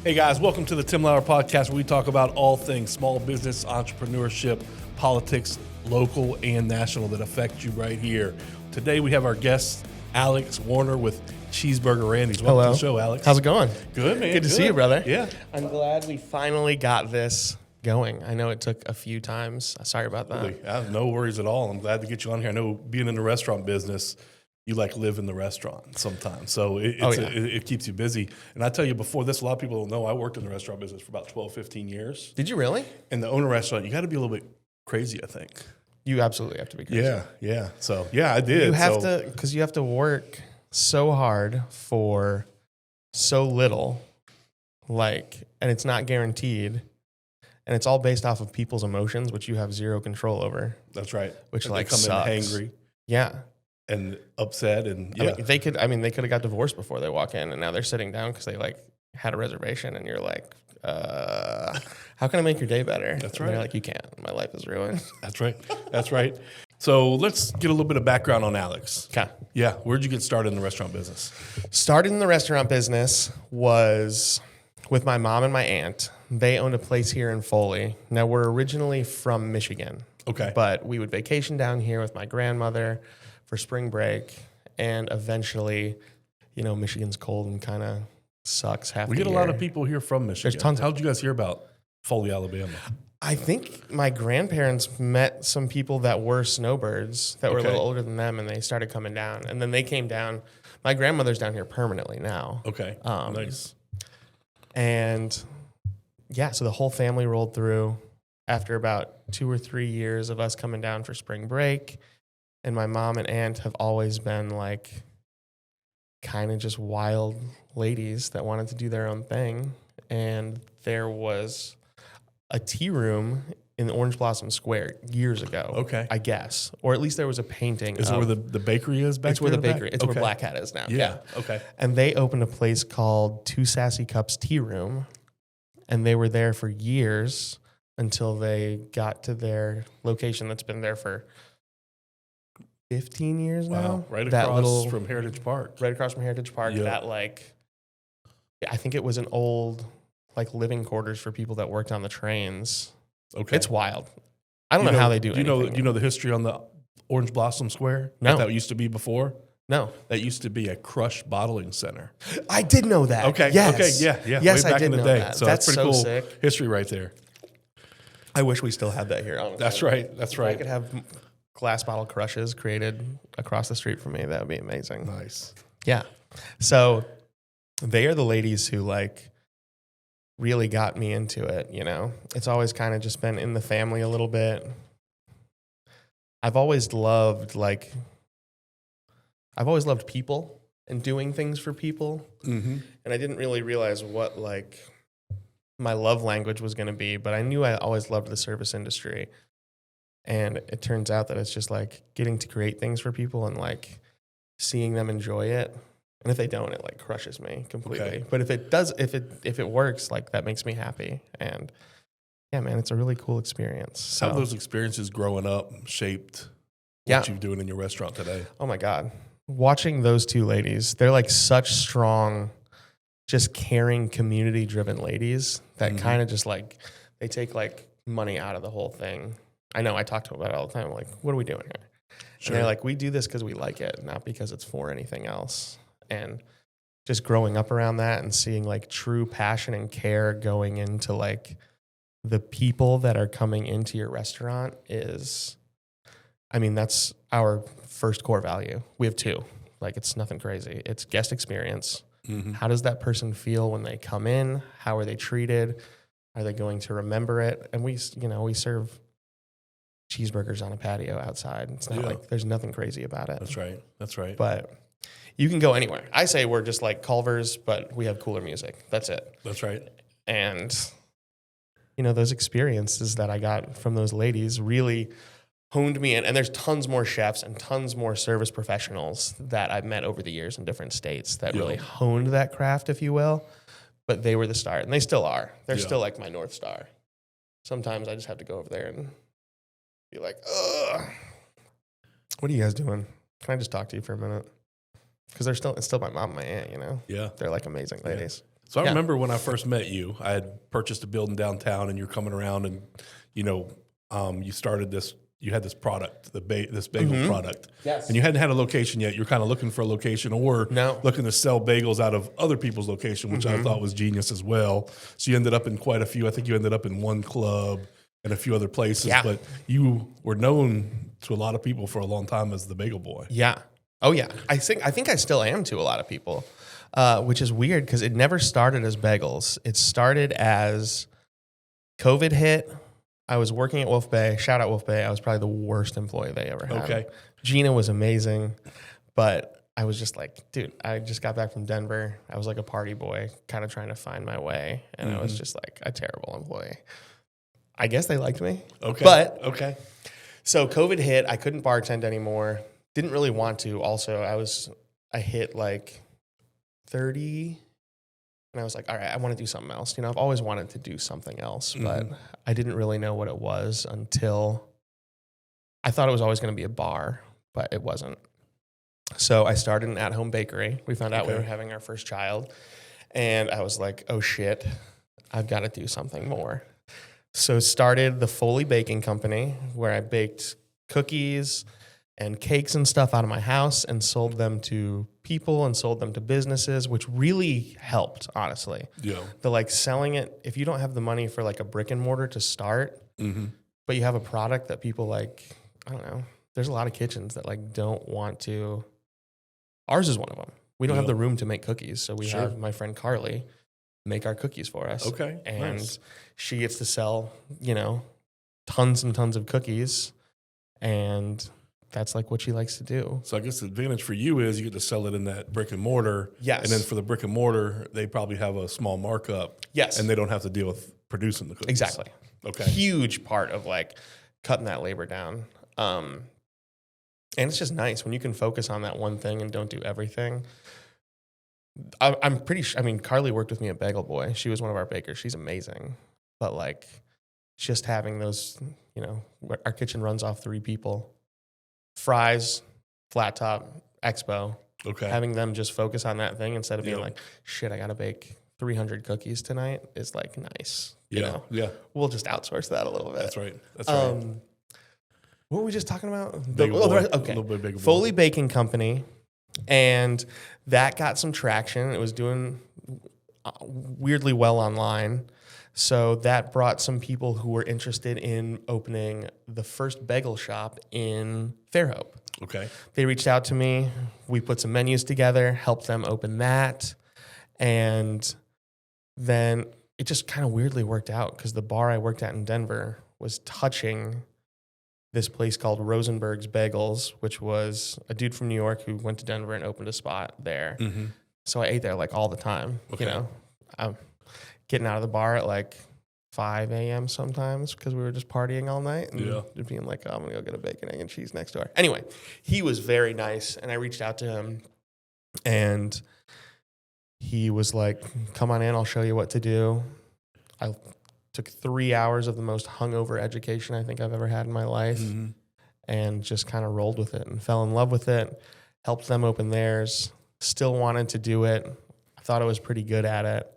Hey guys, welcome to the Tim Lauer Podcast, where we talk about all things small business, entrepreneurship, politics, local and national, that affect you right here. Today we have our guest, Alex Warner with Cheeseburger Randy. Welcome to the show, Alex. How's it going? Good, man. Good to see you, brother. Yeah. I'm glad we finally got this going. I know it took a few times. Sorry about that. No worries at all. I'm glad to get you on here. I know being in the restaurant business, you live in the restaurant sometimes. So it keeps you busy. And I tell you, before this, a lot of people don't know, I worked in the restaurant business for about 12, 15 years. Did you really? In the owner restaurant, you got to be a little bit crazy, I think. You absolutely have to be crazy. Yeah. So, yeah, I did. You have to, because you have to work so hard for so little, and it's not guaranteed. And it's all based off of people's emotions, which you have zero control over. That's right. Which and they come sucks. in hangry. Yeah. And upset, and yeah. They could have got divorced before they walk in, and now they're sitting down because they had a reservation, and you're like, how can I make your day better? That's and right. They're like, you can't. My life is ruined. That's right. So let's get a little bit of background on Alex. Okay. Yeah. Where'd you get started in the restaurant business? Started in the restaurant business was with my mom and my aunt. They owned a place here in Foley. Now, we're originally from Michigan. Okay. But we would vacation down here with my grandmother for spring break, and eventually, Michigan's cold and kind of sucks half the year. We get a lot of people here from Michigan. There's tons. How'd you guys hear about Foley, Alabama? I think my grandparents met some people that were snowbirds that were a little older than them, and they started coming down. And then they came down. My grandmother's down here permanently now. Okay, nice. And yeah, so the whole family rolled through after about 2 or 3 years of us coming down for spring break. And my mom and aunt have always been kind of just wild ladies that wanted to do their own thing. And there was a tea room in the Orange Blossom Square years ago. Okay. I guess. Or at least there was a painting. Is it where the bakery is back It's where the back? bakery, it's where Black Hat is now. Yeah. Okay. And they opened a place called Two Sassy Cups Tea Room. And they were there for years until they got to their location that's been there for 15 years now. Right across from Heritage Park. Right across from Heritage Park. Yep. That I think it was an old living quarters for people that worked on the trains. Okay. It's wild. I don't know how they do it. Do you know the history on the Orange Blossom Square? No. What that used to be before? No. That used to be a crush bottling center. I did know that. Okay. Yes. Okay. Yeah. Yes, Way back I did in the know day. that. So that's pretty so cool sick. History right there. I wish we still had that here. Honestly. That's right. If I could have glass bottle crushes created across the street from me, that would be amazing. Nice. Yeah. So they are the ladies who really got me into it, It's always kind of just been in the family a little bit. I've always loved people and doing things for people. Mm-hmm. And I didn't really realize what my love language was going to be, but I knew I always loved the service industry. And it turns out that it's just getting to create things for people and seeing them enjoy it. And if they don't, it crushes me completely. Okay. But if it does, if it works, that makes me happy. And yeah, man, it's a really cool experience. So, how have those experiences growing up shaped what you're doing in your restaurant today? Oh my God. Watching those two ladies, they're such strong, just caring, community-driven ladies that kind of just they take money out of the whole thing. I know I talk to them about it all the time. I'm what are we doing here? Sure. And they're we do this because we like it, not because it's for anything else. And just growing up around that and seeing true passion and care going into the people that are coming into your restaurant is, that's our first core value. We have two. It's nothing crazy. It's guest experience. Mm-hmm. How does that person feel when they come in? How are they treated? Are they going to remember it? And we serve cheeseburgers on a patio outside. It's not there's nothing crazy about it. That's right. But you can go anywhere. I say we're just like Culver's, but we have cooler music. That's it. That's right. And, those experiences that I got from those ladies really honed me in. And there's tons more chefs and tons more service professionals that I've met over the years in different states that really honed that craft, if you will. But they were the start, and they still are. They're still my North Star. Sometimes I just have to go over there and be like, ugh. What are you guys doing? Can I just talk to you for a minute? Because it's still my mom and my aunt, Yeah. They're amazing ladies. So I remember when I first met you, I had purchased a building downtown, and you're coming around, and you started this. You had this product, this bagel product, Yes. and you hadn't had a location yet. You're kind of looking for a location, or looking to sell bagels out of other people's location, which I thought was genius as well. So you ended up in quite a few. I think you ended up in one club and a few other places, but you were known to a lot of people for a long time as the Bagel Boy. Yeah. Oh yeah. I think I still am to a lot of people, which is weird because it never started as bagels. It started as COVID hit. I was working at Wolf Bay. Shout out Wolf Bay. I was probably the worst employee they ever had. Okay. Gina was amazing, but I was just like, dude, I just got back from Denver. I was like a party boy, kind of trying to find my way, and I was just like a terrible employee. I guess they liked me. Okay. But so COVID hit. I couldn't bartend anymore. Didn't really want to. Also, I hit like 30. And I was like, all right, I want to do something else. I've always wanted to do something else, but I didn't really know what it was until I thought it was always going to be a bar, but it wasn't. So I started an at-home bakery. We found out we were having our first child. And I was like, oh, shit, I've got to do something more. So started the Foley Baking Company, where I baked cookies and cakes and stuff out of my house and sold them to people and sold them to businesses, which really helped, honestly. Yeah. The selling it, if you don't have the money for a brick and mortar to start, but you have a product that people I don't know, there's a lot of kitchens that don't want to. Ours is one of them. We don't have the room to make cookies, so we have my friend Carly make our cookies for us. Okay. And she gets to sell, tons and tons of cookies, and that's what she likes to do. So I guess the advantage for you is you get to sell it in that brick and mortar. Yes. And then for the brick and mortar, they probably have a small markup. Yes. And they don't have to deal with producing the cookies. Exactly. Okay. Huge part of cutting that labor down. And it's just nice when you can focus on that one thing and don't do everything. I'm pretty sure, Carly worked with me at Bagel Boy. She was one of our bakers. She's amazing. But just having those, our kitchen runs off 3 people. Fries, flat top, expo. Okay. Having them just focus on that thing instead of being shit, I got to bake 300 cookies tonight is nice. Yeah. We'll just outsource that a little bit. That's right. What were we just talking about? Bagel Boy. Okay. A little bit Bagel Boy. Foley Baking Company. And that got some traction. It was doing weirdly well online. So that brought some people who were interested in opening the first bagel shop in Fairhope. Okay. They reached out to me. We put some menus together, helped them open that. And then it just kind of weirdly worked out because the bar I worked at in Denver was touching this place called Rosenberg's Bagels, which was a dude from New York who went to Denver and opened a spot there. So I ate there all the time. Okay. I'm getting out of the bar at 5 a.m. sometimes because we were just partying all night and just being oh, I'm going to go get a bacon, egg, and cheese next door. Anyway, he was very nice, and I reached out to him, and he was like, come on in, I'll show you what to do. I took 3 hours of the most hungover education I think I've ever had in my life and just kind of rolled with it and fell in love with it, helped them open theirs, still wanted to do it. I thought I was pretty good at it.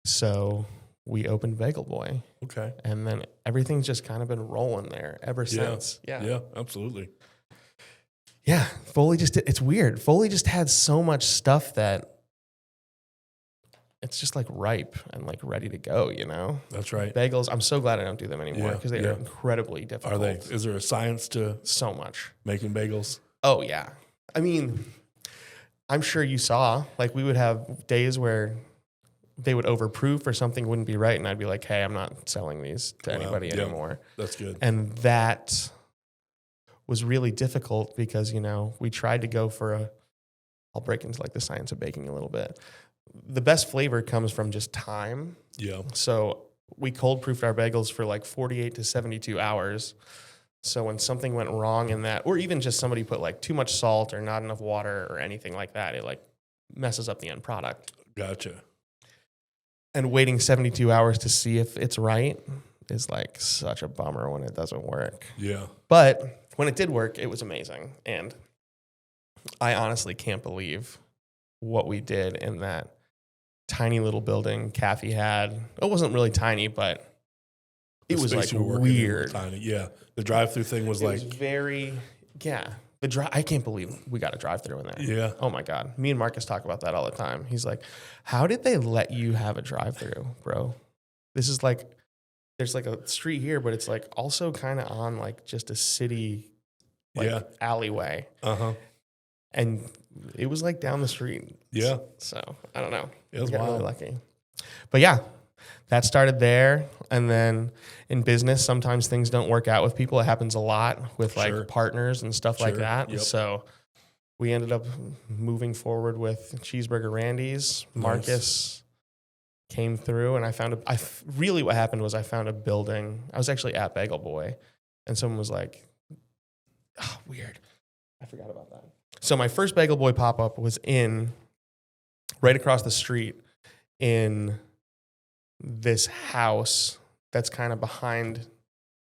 So we opened Bagel Boy. Okay. And then everything's just kind of been rolling there ever since. Yeah, absolutely. Yeah, Foley it's weird. Foley just had so much stuff that it's just ripe and ready to go, That's right. Bagels, I'm so glad I don't do them anymore because they are incredibly difficult. Are they? Is there a science to so much making bagels? Oh, yeah. I'm sure you saw, we would have days where they would overproof or something wouldn't be right, and I'd be like, hey, I'm not selling these to anybody anymore. That's good. And that was really difficult because, we tried to go for I'll break into the science of baking a little bit. The best flavor comes from just time. Yeah. So we cold proofed our bagels for 48 to 72 hours. So when something went wrong in that, or even just somebody put too much salt or not enough water or anything like that, it messes up the end product. Gotcha. And waiting 72 hours to see if it's right is such a bummer when it doesn't work. Yeah. But when it did work, it was amazing. And I honestly can't believe what we did in that tiny little building Kathy had. It wasn't really tiny, but it was like weird. Tiny. Yeah. The drive-through thing was It was very, yeah. I can't believe we got a drive-through in there. Yeah. Oh my God. Me and Marcus talk about that all the time. He's like, how did they let you have a drive-through, bro? This is like, there's like a street here, but it's like also kind of on like just a city alleyway. Uh-huh. And it was like down the street. Yeah. So I don't know. It was got wild. really lucky. But yeah, that started there. And then in business, sometimes things don't work out with people. It happens a lot with like partners and stuff like that. Yep. So we ended up moving forward with Cheeseburger Randy's. Marcus came through, and I found really what happened was I found a building. I was actually at Bagel Boy, and someone was like, oh, weird. I forgot about that. So my first Bagel Boy pop-up was right across the street in this house that's kind of behind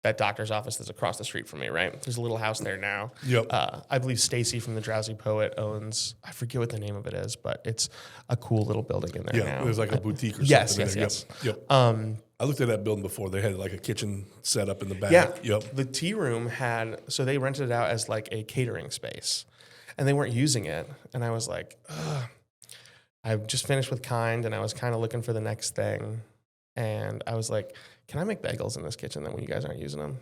that doctor's office that's across the street from me, right? There's a little house there now. Yep. I believe Stacy from the Drowsy Poet owns, I forget what the name of it is, but it's a cool little building in there now. Yeah, there's like a boutique or yes, something. Yes. Yep. I looked at that building before. They had like a kitchen set up in the back. Yeah. Yep. The tea room so they rented it out as like a catering space, and they weren't using it. And I was like, ugh. I just finished with Kind, and I was kind of looking for the next thing. And I was like, can I make bagels in this kitchen then when you guys aren't using them?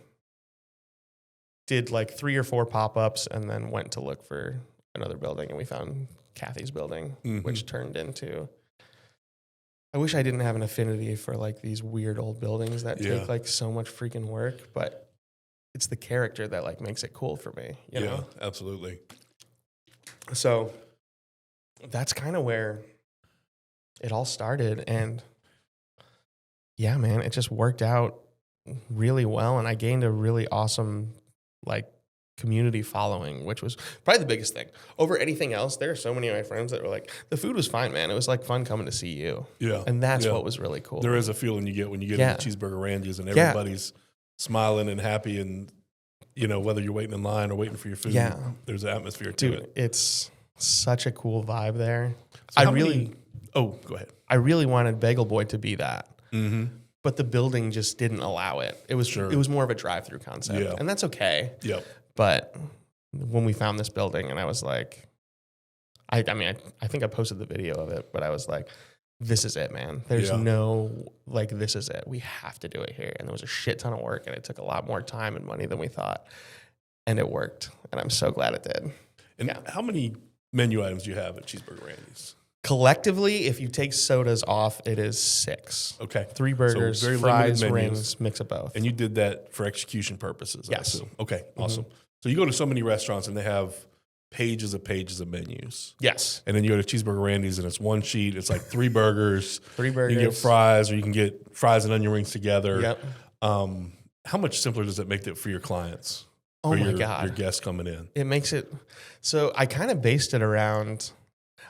Did like 3 or 4 pop-ups, and then went to look for another building, and we found Kathy's building, which turned into... I wish I didn't have an affinity for like these weird old buildings that take like so much freaking work, but it's the character that like makes it cool for me. You know? Absolutely. So that's kind of where it all started, and yeah, man, it just worked out really well, and I gained a really awesome like community following, which was probably the biggest thing. Over anything else, there are so many of my friends that were like, the food was fine, man. It was like fun coming to see you. Yeah. And that's what was really cool. There is a feeling you get when you get to Cheeseburger Randy's and everybody's smiling and happy, and you know, whether you're waiting in line or waiting for your food, there's an atmosphere to it. It's such a cool vibe there. So go ahead. I really wanted Bagel Boy to be that. But the building just didn't allow it. It was more of a drive-through concept, and that's okay. Yep. But when we found this building, and I was like, I think I posted the video of it, but I was like, this is it, man. There's this is it. We have to do it here. And there was a shit ton of work, and it took a lot more time and money than we thought, and it worked. And I'm so glad it did. And how many menu items do you have at Cheeseburger Randy's? Collectively, if you take sodas off, it is 6. Okay. 3 burgers, fries, rings, mix of both. And you did that for execution purposes, I assume. Okay, awesome. Mm-hmm. So you go to so many restaurants and they have pages of menus. Yes. And then you go to Cheeseburger Randy's and it's one sheet. It's like 3 burgers. 3 burgers. You can get fries, or you can get fries and onion rings together. Yep. How much simpler does it make it for your clients? Oh, my God. Your guests coming in. It makes it... So I kind of based it around...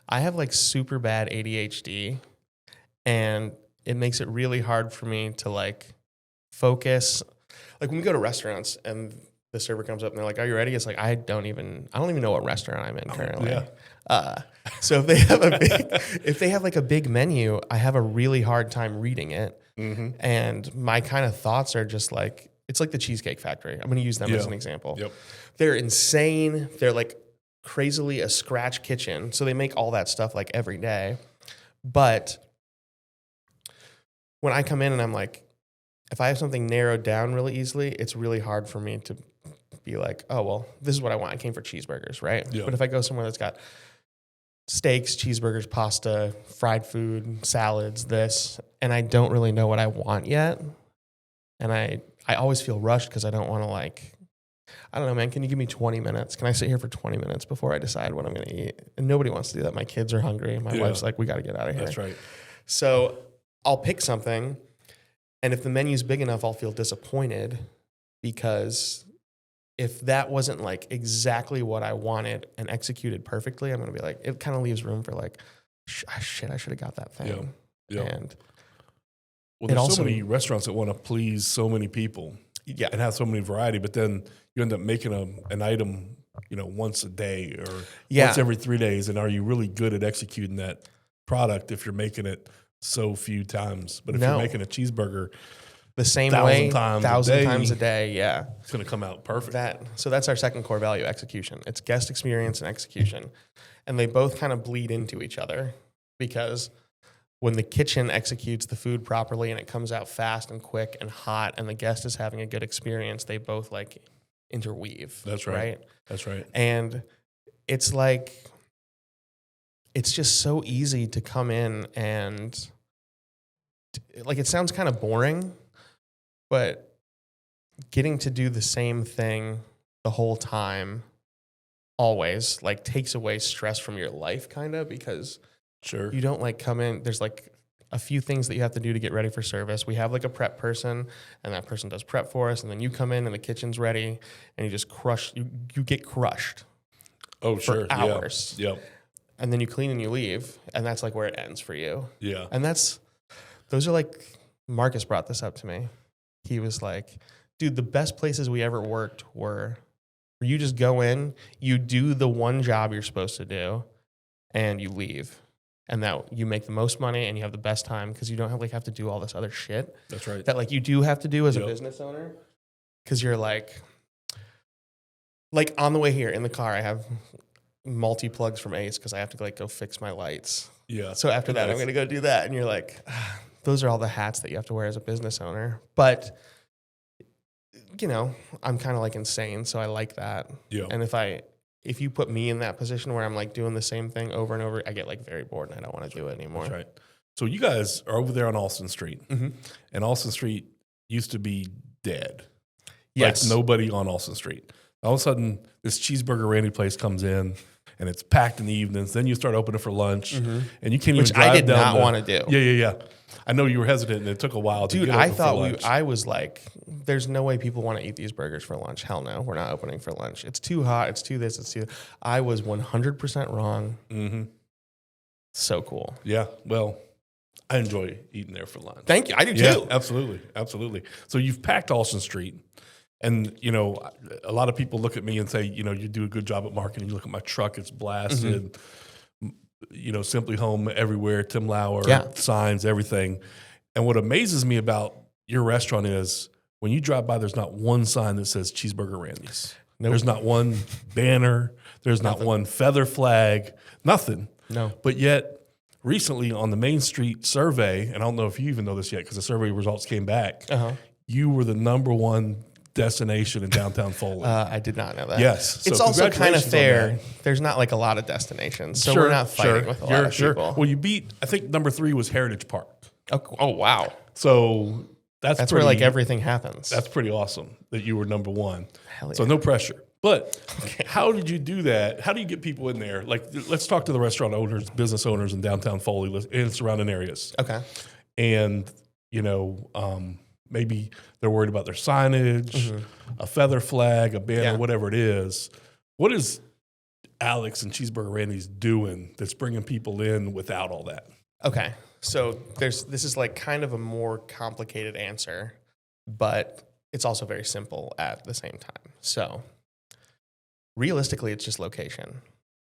I have like super bad ADHD, and it makes it really hard for me to like focus. Like when we go to restaurants and the server comes up and they're like, "Are you ready?" It's like I don't even know what restaurant I'm in currently. So if they have like a big menu, I have a really hard time reading it, and my kind of thoughts are just like, it's like the Cheesecake Factory. I'm going to use them as an example. Yep. They're insane. They're like crazily a scratch kitchen, so they make all that stuff like every day. But when I come in and I'm like, if I have something narrowed down really easily, it's really hard for me to be like, oh, well, this is what I want. I came for cheeseburgers, right? Yeah. But if I go somewhere that's got steaks, cheeseburgers, pasta, fried food, salads, and I don't really know what I want yet, and I always feel rushed because I don't want to like, I don't know, man, can you give me 20 minutes? Can I sit here for 20 minutes before I decide what I'm going to eat? And nobody wants to do that. My kids are hungry. My wife's like, we got to get out of here. That's right. So I'll pick something, and if the menu's big enough, I'll feel disappointed, because if that wasn't like exactly what I wanted and executed perfectly, I'm going to be like, it kind of leaves room for like, shit, I should have got that thing. Yeah. And there's so many restaurants that want to please so many people. Yeah, and have so many variety, but then you end up making an item, once a day or once every 3 days. And are you really good at executing that product if you're making it so few times. But if No. you're making a cheeseburger The same 1,000 way, times a 1,000 day, times a day. Yeah. it's going to come out perfect. So that's our second core value, execution. It's guest experience and execution. And they both kind of bleed into each other because when the kitchen executes the food properly and it comes out fast and quick and hot and the guest is having a good experience, they both like interweave. That's right. That's right. And it's like, it's just so easy to come in and like, it sounds kind of boring, but getting to do the same thing the whole time always like takes away stress from your life kind of because Sure. you don't like come in. There's like a few things that you have to do to get ready for service. We have like a prep person and that person does prep for us. And then you come in and the kitchen's ready and you just you get crushed. Oh, for sure. hours. Yeah. Yep. And then you clean and you leave. And that's like where it ends for you. Yeah. And those are like, Marcus brought this up to me. He was like, dude, the best places we ever worked were where you just go in, you do the one job you're supposed to do, and you leave. And that you make the most money and you have the best time because you don't have to do all this other shit. That's right. That like you do have to do as a Yep. business owner. Because you're like on the way here in the car, I have multi-plugs from Ace because I have to like go fix my lights. Yeah. So after that, I'm going to go do that. And you're like, those are all the hats that you have to wear as a business owner. But, you know, I'm kind of like insane. So I like that. Yeah. And if you put me in that position where I'm like doing the same thing over and over, I get like very bored and I don't want to do it anymore. That's right. So you guys are over there on Austin Street. Mm-hmm. And Austin Street used to be dead. Yes. Like nobody on Austin Street. All of a sudden, this Cheeseburger Randy place comes in, and it's packed in the evenings. Then you start opening for lunch, and you can't even drive I did down not want to do. Yeah. I know you were hesitant, and it took a while to Dude, get I open thought for lunch. I was like, there's no way people want to eat these burgers for lunch. Hell no, we're not opening for lunch. It's too hot. It's too this. It's too. I was 100% wrong. Mm-hmm. So cool. Yeah, well, I enjoy eating there for lunch. Thank you. I do Yeah, too. absolutely. So you've packed Austin Street. And, you know, a lot of people look at me and say, you know, you do a good job at marketing. You look at my truck, it's blasted. You know, Simply Home everywhere, Tim Lauer, signs, everything. And what amazes me about your restaurant is when you drive by, there's not one sign that says Cheeseburger Randy's. Nope. There's not one banner. There's not one feather flag, nothing. No. But yet, recently on the Main Street survey, and I don't know if you even know this yet because the survey results came back, you were the number one destination in downtown Foley. I did not know that. Yes. It's So also kind of congratulations on fair. that. There's not like a lot of destinations. So we're not fighting with a lot of people. Well, you beat, I think number 3 was Heritage Park. Oh, wow. So that's where like everything happens. That's pretty awesome that you were number 1. Hell yeah. So no pressure. But how did you do that? How do you get people in there? Like, let's talk to the restaurant owners, business owners in downtown Foley and surrounding areas. Okay. And, you know, maybe they're worried about their signage, a feather flag, a banner, whatever it is. What is Alex and Cheeseburger Randy's doing that's bringing people in without all that? Okay. So this is like kind of a more complicated answer, but it's also very simple at the same time. So realistically, it's just location.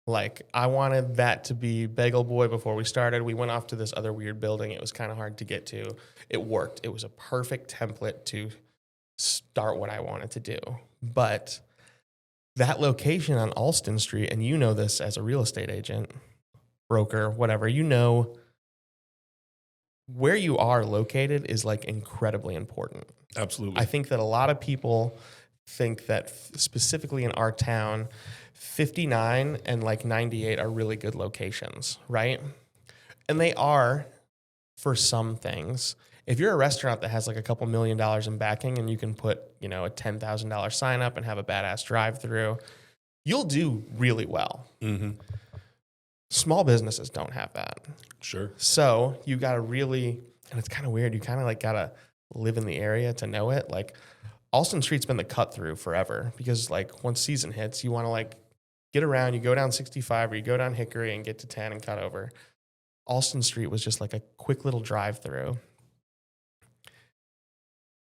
Like, I wanted that to be Bagel Boy before we started. We went off to this other weird building. It was kind of hard to get to. It worked. It was a perfect template to start what I wanted to do. But that location on Alston Street, and you know this as a real estate agent, broker, whatever, you know where you are located is like incredibly important. Absolutely. I think that a lot of people think that specifically in our town, 59 and like 98 are really good locations, right? And they are for some things. If you're a restaurant that has like a couple $1 million in backing and you can put, you know, a $10,000 sign up and have a badass drive-through, you'll do really well. Mm-hmm. Small businesses don't have that. Sure. So you got to really, and it's kind of weird, you kind of like got to live in the area to know it. Like, Alston Street's been the cut through forever because like once season hits, you want to like get around, you go down 65 or you go down Hickory and get to 10 and cut over. Alston Street was just like a quick little drive through.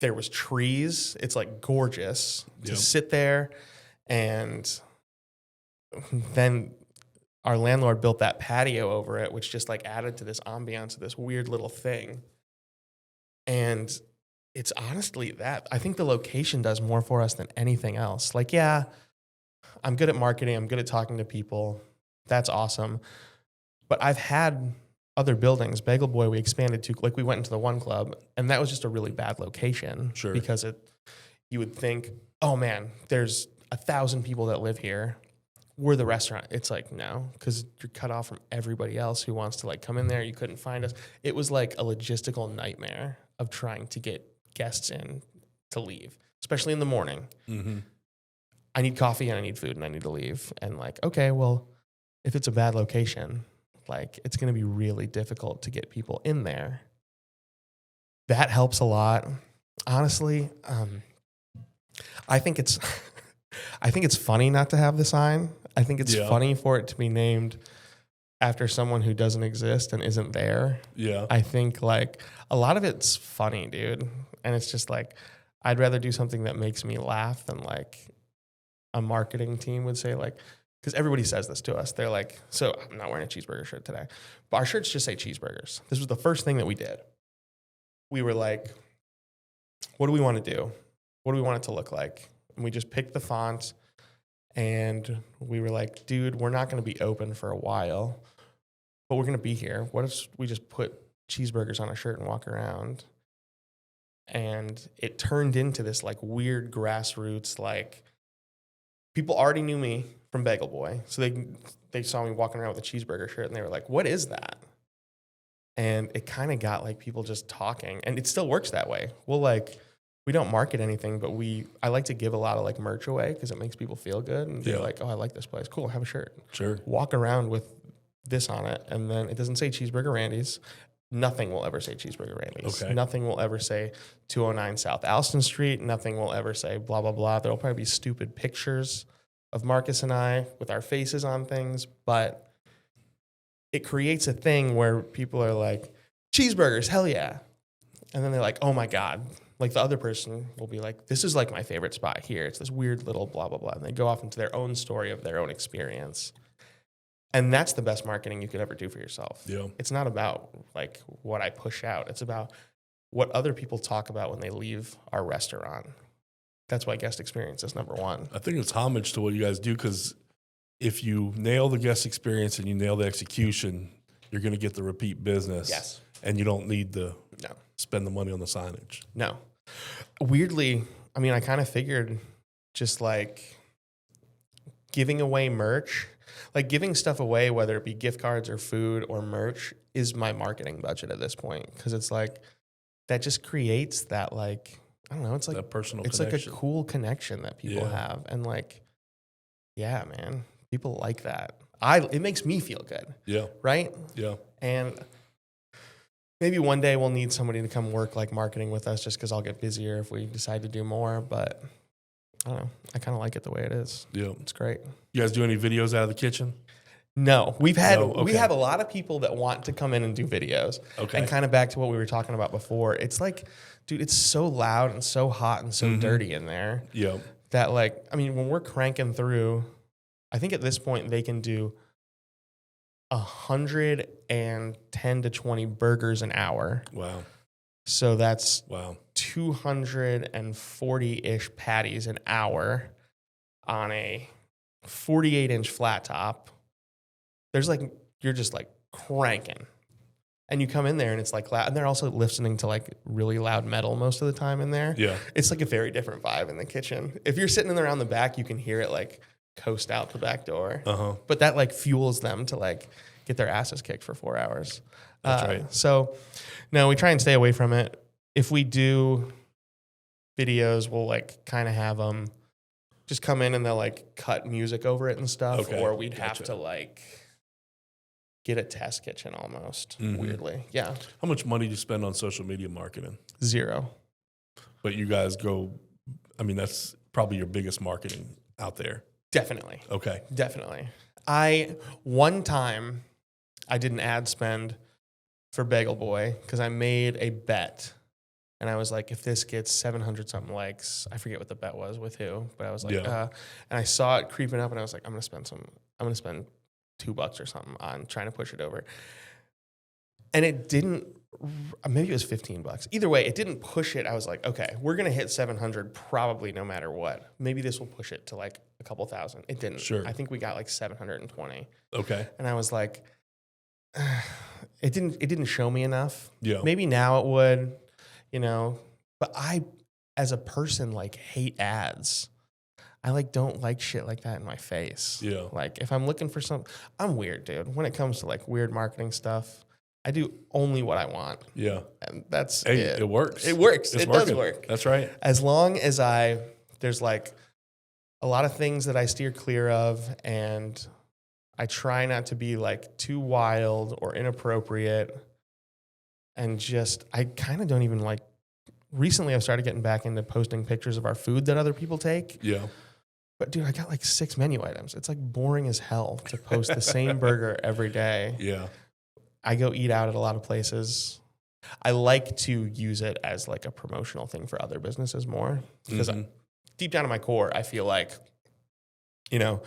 There was trees. It's like gorgeous to sit there. And then our landlord built that patio over it, which just like added to this ambiance of this weird little thing. And it's honestly that. I think the location does more for us than anything else. Like, yeah, I'm good at marketing. I'm good at talking to people. That's awesome. But I've had other buildings. Bagel Boy, we expanded to, like we went into the One Club, and that was just a really bad location. Sure. Because you would think, oh man, there's 1,000 people that live here. We're the restaurant. It's like, no, because you're cut off from everybody else who wants to like come in there. You couldn't find us. It was like a logistical nightmare of trying to get guests in to leave, especially in the morning. Mm-hmm. I need coffee and I need food and I need to leave. And like, okay, well, if it's a bad location, like it's going to be really difficult to get people in there. That helps a lot. Honestly, I think it's funny not to have the sign. I think it's funny for it to be named after someone who doesn't exist and isn't there. Yeah. I think like a lot of it's funny, dude. And it's just like, I'd rather do something that makes me laugh than like a marketing team would say like, because everybody says this to us. They're like, so I'm not wearing a cheeseburger shirt today, but our shirts just say cheeseburgers. This was the first thing that we did. We were like, what do we want to do? What do we want it to look like? And we just picked the font, and we were like, dude, we're not going to be open for a while, but we're going to be here. What if we just put cheeseburgers on a shirt and walk around? And it turned into this like weird grassroots, like people already knew me from Bagel Boy. So they saw me walking around with a cheeseburger shirt and they were like, what is that? And it kind of got like people just talking, and it still works that way. We don't market anything, but I like to give a lot of like merch away because it makes people feel good. And they're like, oh, I like this place. Cool, have a shirt. Sure. Walk around with this on it. And then it doesn't say Cheeseburger Randy's. Nothing will ever say Cheeseburger Randy's. Okay. Nothing will ever say 209 South Alston Street. Nothing will ever say blah, blah, blah. There'll probably be stupid pictures of Marcus and I with our faces on things. But it creates a thing where people are like, cheeseburgers, hell yeah. And then they're like, oh my God. Like the other person will be like, this is like my favorite spot here. It's this weird little blah, blah, blah. And they go off into their own story of their own experience. And that's the best marketing you could ever do for yourself. Yeah. It's not about like what I push out. It's about what other people talk about when they leave our restaurant. That's why guest experience is number one. I think it's homage to what you guys do, because if you nail the guest experience and you nail the execution, you're going to get the repeat business. Yes. And you don't need to No. spend the money on the signage. No. Weirdly, I mean, I kind of figured just like giving away merch, like giving stuff away, whether it be gift cards or food or merch, is my marketing budget at this point. Because it's like, that just creates that like, I don't know, it's like that personal it's connection. like a cool connection that people Yeah. have. And like, yeah, man, people like that. It makes me feel good. Yeah. Right? Yeah. And maybe one day we'll need somebody to come work like marketing with us, just because I'll get busier if we decide to do more. But I don't know. I kind of like it the way it is. Yeah. It's great. You guys do any videos out of the kitchen? No, we Okay. have a lot of people that want to come in and do videos. Okay. And kind of back to what we were talking about before. It's like, dude, it's so loud and so hot and so dirty in there Yeah. that like, I mean, when we're cranking through, I think at this point they can do 110 to 20 burgers an hour. Wow. So that's Wow. 240-ish patties an hour on a 48-inch flat top. There's like, you're just like cranking. And you come in there and it's like loud. And they're also listening to like really loud metal most of the time in there. Yeah. It's like a very different vibe in the kitchen. If you're sitting in there around the back, you can hear it like coast out the back door. Uh-huh. But that like fuels them to like get their asses kicked for 4 hours. That's right. So no, we try and stay away from it. If we do videos, we'll like kind of have them just come in and they'll like cut music over it and stuff. Okay. Or we'd have Gotcha. to like get a test kitchen almost, Mhm. weirdly. Yeah. How much money do you spend on social media marketing? 0. But you guys go, I mean, that's probably your biggest marketing out there. Definitely. Okay. Definitely. One time I did an ad spend for Bagel Boy because I made a bet. And I was like, if this gets 700 something likes, I forget what the bet was with who, but I was like, Yeah. and I saw it creeping up and I was like, I'm going to spend $2 or something on trying to push it over. And it didn't, maybe it was $15. Either way, it didn't push it. I was like, okay, we're going to hit 700 probably no matter what. Maybe this will push it to like a couple thousand. It didn't. Sure. I think we got like 720. Okay. And I was like, it didn't show me enough. Yeah. Maybe now it would, you know, but I, as a person, like hate ads. I like don't like shit like that in my face. Yeah. Like if I'm looking for something, I'm weird, dude. When it comes to like weird marketing stuff, I do only what I want. Yeah. And that's Hey, it. it works. It works. It's It working. does work. That's right. As long as there's like a lot of things that I steer clear of, and I try not to be like too wild or inappropriate. And just, I kind of don't even like, recently I've started getting back into posting pictures of our food that other people take. Yeah. But dude, I got like 6 menu items. It's like boring as hell to post the same burger every day. Yeah. I go eat out at a lot of places. I like to use it as like a promotional thing for other businesses more. Because deep down in my core, I feel like, you know,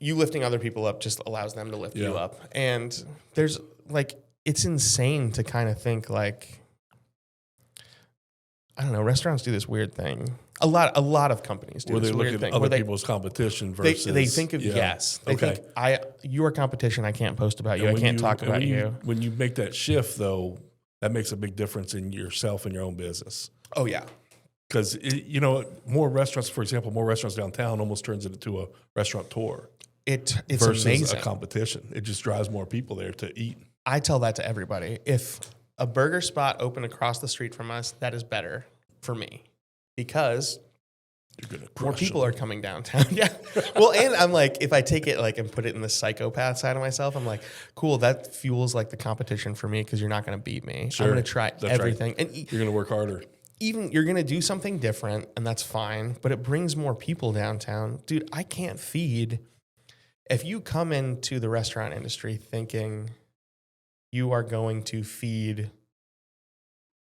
you lifting other people up just allows them to lift you up. And there's like, it's insane to kind of think like, I don't know, restaurants do this weird thing. A lot of companies do this weird thing. Where they look at other people's competition versus... They think of, yes. They think, your competition, I can't post about you. I can't talk about you. When you make that shift, though, that makes a big difference in yourself and your own business. Oh, yeah. Because, you know, more restaurants, for example, more restaurants downtown almost turns it into a restaurant tour. It's versus amazing. A competition. It just drives more people there to eat. I tell that to everybody. If a burger spot opened across the street from us, that is better for me. Because more people are coming downtown. Yeah. Well, and I'm like, if I take it like and put it in the psychopath side of myself, I'm like, cool, that fuels like the competition for me because you're not going to beat me. Sure. I'm going to try everything. Right. And you're going to work harder. Even you're going to do something different, and that's fine, but it brings more people downtown. Dude, I can't feed. If you come into the restaurant industry thinking you are going to feed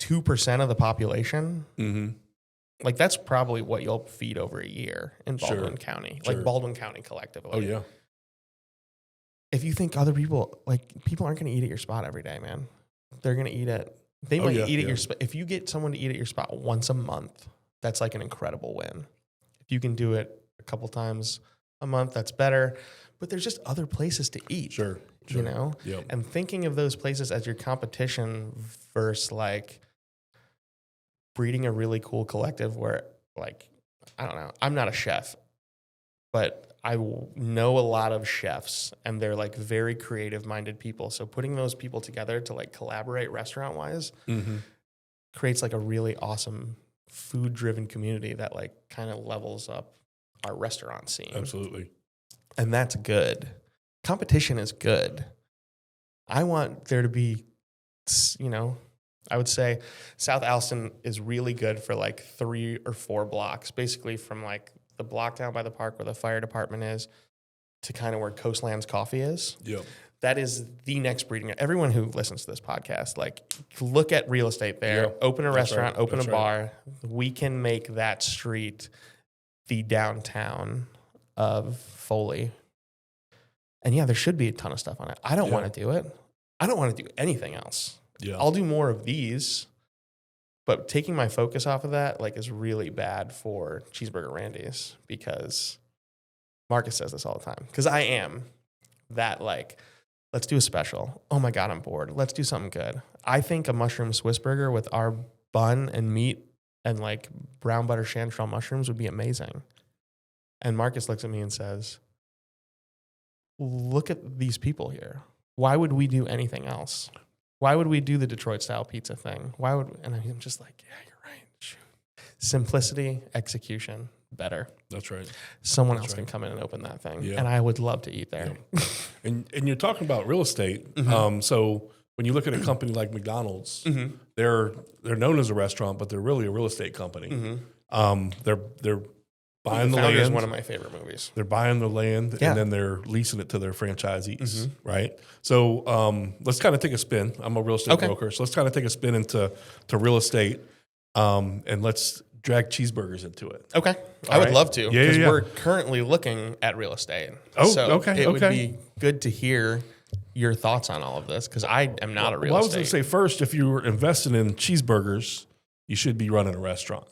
2% of the population, like that's probably what you'll feed over a year in Baldwin County, like Baldwin County collectively. Oh, yeah. If you think other people, like people aren't going to eat at your spot every day, man. They're going to eat at, they might eat at your spot. If you get someone to eat at your spot once a month, that's like an incredible win. If you can do it a couple times a month, that's better. But there's just other places to eat. Sure. You know? Yep. And thinking of those places as your competition versus like breeding a really cool collective where like, I don't know, I'm not a chef, but I know a lot of chefs and they're like very creative minded people. So putting those people together to like collaborate restaurant wise creates like a really awesome food driven community that like kind of levels up our restaurant scene. Absolutely. And that's good. Competition is good. I want there to be, you know, I would say South Alston is really good for like 3 or 4 blocks, basically from like the block down by the park where the fire department is to kind of where Coastlands Coffee is. Yep. That is the next breeding. Everyone who listens to this podcast, like look at real estate there, Yep. open a restaurant, Right. open That's a bar. We can make that street the downtown of Foley. And yeah, there should be a ton of stuff on it. I don't want to do it. I don't want to do anything else. Yeah. I'll do more of these, but taking my focus off of that like is really bad for Cheeseburger Randy's because Marcus says this all the time. Because I am that like, let's do a special. Oh my God, I'm bored. Let's do something good. I think a mushroom Swiss burger with our bun and meat and like brown butter chanterelle mushrooms would be amazing. And Marcus looks at me and says, look at these people here. Why would we do anything else? Why would we do the Detroit style pizza thing? Why would, and I'm just like, yeah, you're right. Shoot. Simplicity, execution, better. That's right. Someone else can come in and open that thing. Yeah. And I would love to eat there. Yeah. And you're talking about real estate. So when you look at a company like McDonald's, they're known as a restaurant, but they're really a real estate company. They're buying the land. Is one of my favorite movies. They're buying the land and then they're leasing it to their franchisees, right? So let's kind of take a spin. I'm a real estate broker, so let's kind of take a spin into real estate, and let's drag cheeseburgers into it. Okay. I All would right. love to, Yeah, because yeah. we're currently looking at real estate. Oh, so okay, it would okay. be good to hear your thoughts on all of this, because I am not a real Well, I was going estate. to say first, if you were investing in cheeseburgers, you should be running a restaurant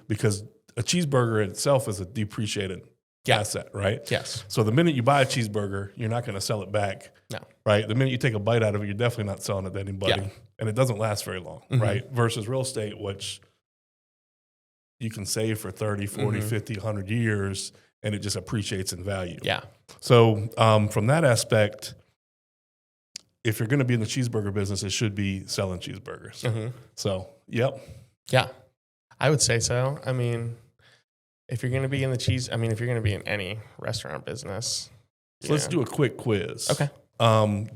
because a cheeseburger in itself is a depreciated asset, right? Yes. So the minute you buy a cheeseburger, you're not going to sell it back. No. Right. The minute you take a bite out of it, you're definitely not selling it to anybody. Yeah. And it doesn't last very long, right? Versus real estate, which you can save for 30, 40, 50, 100 years, and it just appreciates in value. Yeah. So from that aspect, if you're going to be in the cheeseburger business, it should be selling cheeseburgers. So, yep. Yeah. I would say so. I mean, if you're going to be in the if you're going to be in any restaurant business. So let's do a quick quiz. Okay.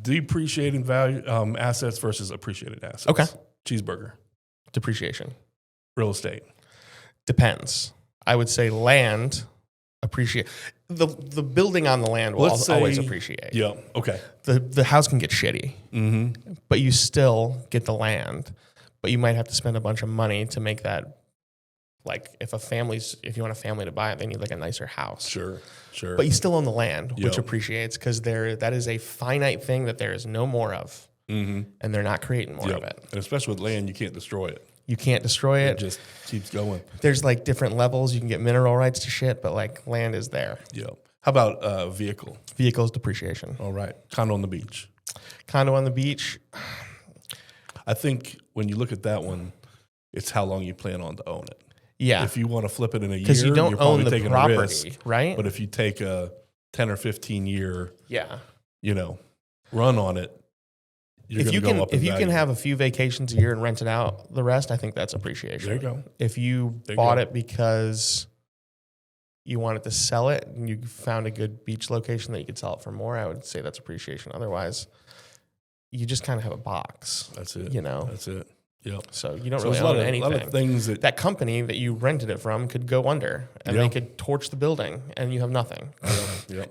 Depreciating value assets versus appreciated assets. Okay. Cheeseburger. Depreciation. Real estate. Depends. I would say land appreciate. The building on the land will always appreciate. Yeah. Okay. The house can get shitty, but you still get the land. But you might have to spend a bunch of money to make that. Like if you want a family to buy it, they need like a nicer house. Sure. But you still own the land, which appreciates, because that is a finite thing that there is no more of, and they're not creating more of it. And especially with land, you can't destroy it. You can't destroy it. It just keeps going. There's like different levels. You can get mineral rights to shit, but like land is there. Yeah. How about vehicle? Vehicles depreciation. All right. Condo on the beach. Condo on the beach. I think when you look at that one, it's how long you plan on to own it. Yeah. If you want to flip it in a year, because you don't you're own probably the taking property, a risk, right? But if you take a 10 or 15 year, yeah, run on it, you're going to go up in If you can value. have a few vacations a year and rent it out the rest, I think that's appreciation. There you go. If you bought it because you wanted to sell it and you found a good beach location that you could sell it for more, I would say that's appreciation. Otherwise, you just kind of have a box. That's it. That's it. Yep. So you don't really own anything. A lot of things that company that you rented it from could go under, and they could torch the building, and you have nothing.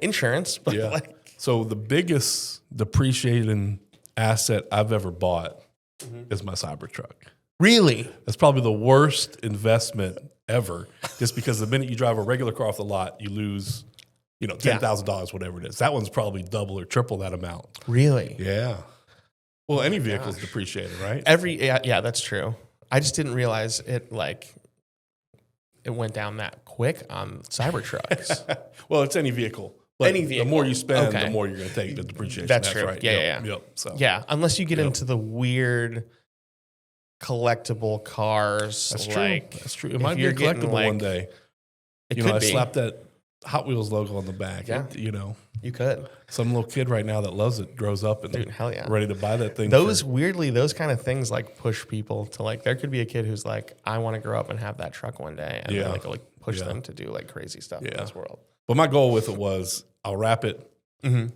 Insurance, but So the biggest depreciating asset I've ever bought is my Cybertruck. Really? That's probably the worst investment ever, just because the minute you drive a regular car off the lot, you lose, $10,000, whatever it is. That one's probably double or triple that amount. Really? Yeah. Well, any vehicle is depreciated, right? Yeah, that's true. I just didn't realize it went down that quick on Cybertrucks. Well, it's any vehicle. But any vehicle. The more you spend, the more you're going to take the depreciation. That's true. Right. Yeah. Yep. So. Yeah, unless you get into the weird collectible cars. That's true. That's true. It if might be a you're getting, collectible one day. It could I be. slapped that Hot Wheels logo on the back. Yeah. You could. Some little kid right now that loves it grows up and hell yeah, ready to buy that thing. Those kind of things like push people to there could be a kid who's like, I want to grow up and have that truck one day, and then push them to do crazy stuff in this world. But my goal with it was I'll wrap it.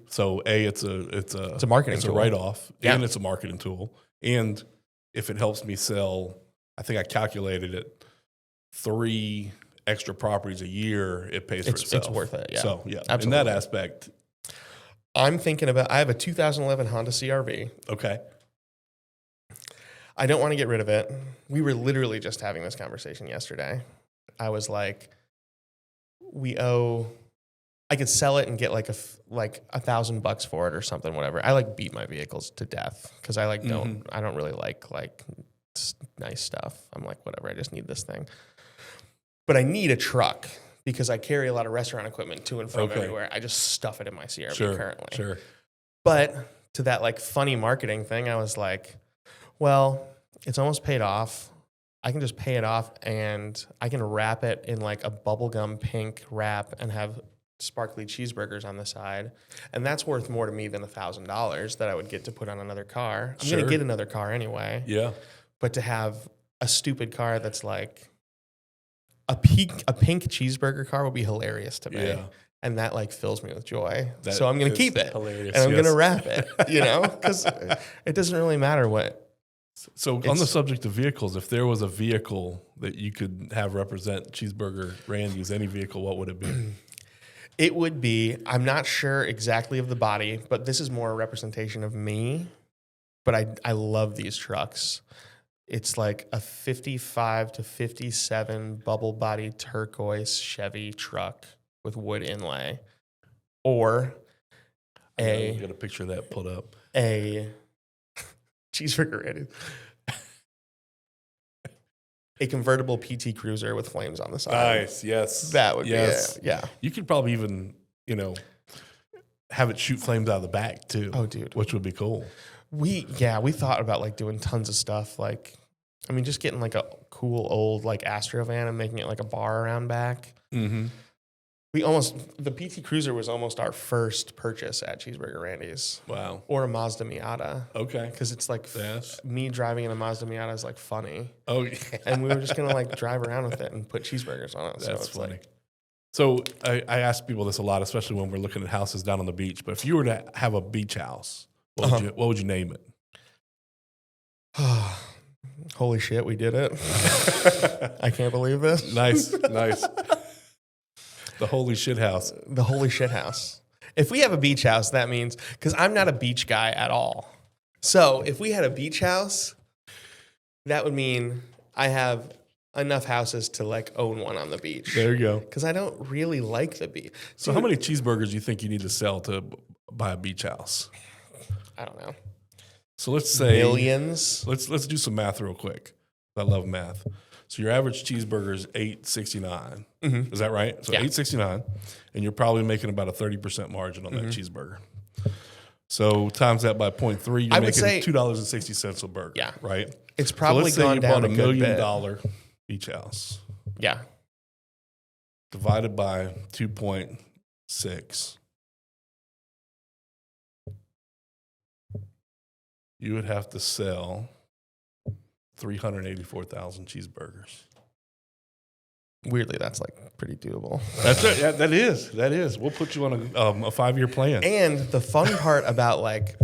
So it's a marketing tool. a write off, and it's a marketing tool. And if it helps me sell, I think I calculated it, 3 extra properties a year, it pays for itself. It's worth it. Yeah. So absolutely. In that aspect, I'm thinking I have a 2011 Honda CRV. Okay. I don't want to get rid of it. We were literally just having this conversation yesterday. I was like, I could sell it and get $1,000 for it or something, whatever. I beat my vehicles to death because I don't really like nice stuff. I'm like, whatever, I just need this thing. But I need a truck because I carry a lot of restaurant equipment to and from everywhere. I just stuff it in my CRV currently. Sure. But to that funny marketing thing, I was like, well, it's almost paid off. I can just pay it off and I can wrap it in a bubblegum pink wrap and have sparkly cheeseburgers on the side. And that's worth more to me than $1,000 that I would get to put on another car. I'm going to get another car anyway. Yeah. But to have a stupid car that's a pink cheeseburger car would be hilarious to me. Yeah. And that fills me with joy. So I'm going to keep it. Hilarious. And I'm going to wrap it, because it doesn't really matter what. So on the subject of vehicles, if there was a vehicle that you could have represent Cheeseburger Randy's, any vehicle, what would it be? It would be, I'm not sure exactly of the body, but this is more a representation of me. But I love these trucks. It's like a 55 to 57 bubble body turquoise Chevy truck with wood inlay, or I got a picture of that pulled up. A Cheeseburger Randy. A convertible PT Cruiser with flames on the side. Nice, yes. That would be it. Yeah. You could probably even, have it shoot flames out of the back too. Oh, dude. Which would be cool. We thought about like doing tons of stuff. Like, I mean, just getting like a cool old like Astro van and making it like a bar around back. Mm-hmm. The PT Cruiser was almost our first purchase at Cheeseburger Randy's. Wow. Or a Mazda Miata. Okay. Because it's like Yes. me driving in a Mazda Miata is like funny. Oh, yeah. And we were just going to like drive around with it and put cheeseburgers on it. That's so it's funny. like, So I ask people this a lot, especially when we're looking at houses down on the beach. But if you were to have a beach house, what would you name it? holy shit, we did it. I can't believe this. Nice. The holy shit house. The holy shit house. If we have a beach house, that means, because I'm not a beach guy at all. So if we had a beach house, that would mean I have enough houses to like own one on the beach. There you go. Because I don't really like the beach. So how many cheeseburgers do you think you need to sell to buy a beach house? I don't know. So let's say millions. Let's do some math real quick. I love math. So your average cheeseburger is $8.69. Mm-hmm. Is that right? So $8.69, and you're probably making about a 30% margin on that cheeseburger. So times that by 0.3, you're making $2.60 a burger. Yeah, right. It's probably so let's say gone you down bought a $1 good million bit. beach house. Yeah. Divided by 2.6. You would have to sell 384,000 cheeseburgers. Weirdly, that's like pretty doable. That's it. Yeah, that is. We'll put you on a 5-year plan. And the fun part about like,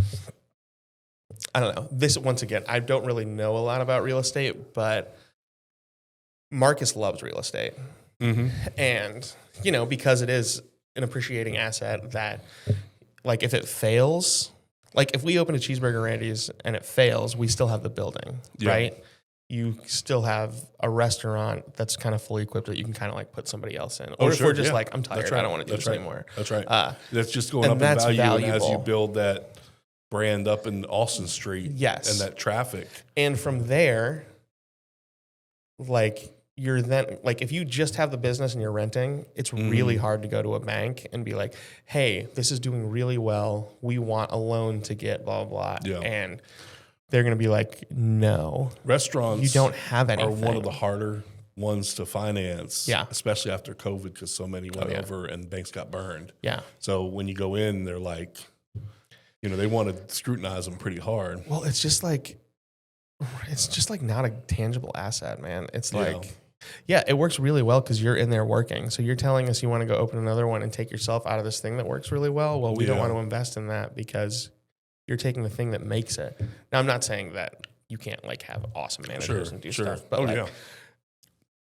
I don't know, this once again, I don't really know a lot about real estate, but Marcus loves real estate. Mm-hmm. And, because it is an appreciating asset that like if it fails, like if we open a Cheeseburger Randy's and it fails, we still have the building, right? You still have a restaurant that's kind of fully equipped that you can kind of like put somebody else in. Or if we're just like, I'm tired, I don't want to do this anymore. That's right. That's just going up in that's value valuable. and as you build that brand up in Austin Street and that traffic. And from there, like you're then, like if you just have the business and you're renting, it's really hard to go to a bank and be like, hey, this is doing really well. We want a loan to get blah, blah, blah. Yeah. And they're going to be like, no. Restaurants you don't have anything. Are one of the harder ones to finance, especially after COVID because so many went over and banks got burned. Yeah. So when you go in, they're like, they want to scrutinize them pretty hard. Well, it's just like not a tangible asset, man. It's like, it works really well because you're in there working. So you're telling us you want to go open another one and take yourself out of this thing that works really well. Well, we don't want to invest in that because you're taking the thing that makes it. Now, I'm not saying that you can't like have awesome managers and do stuff, but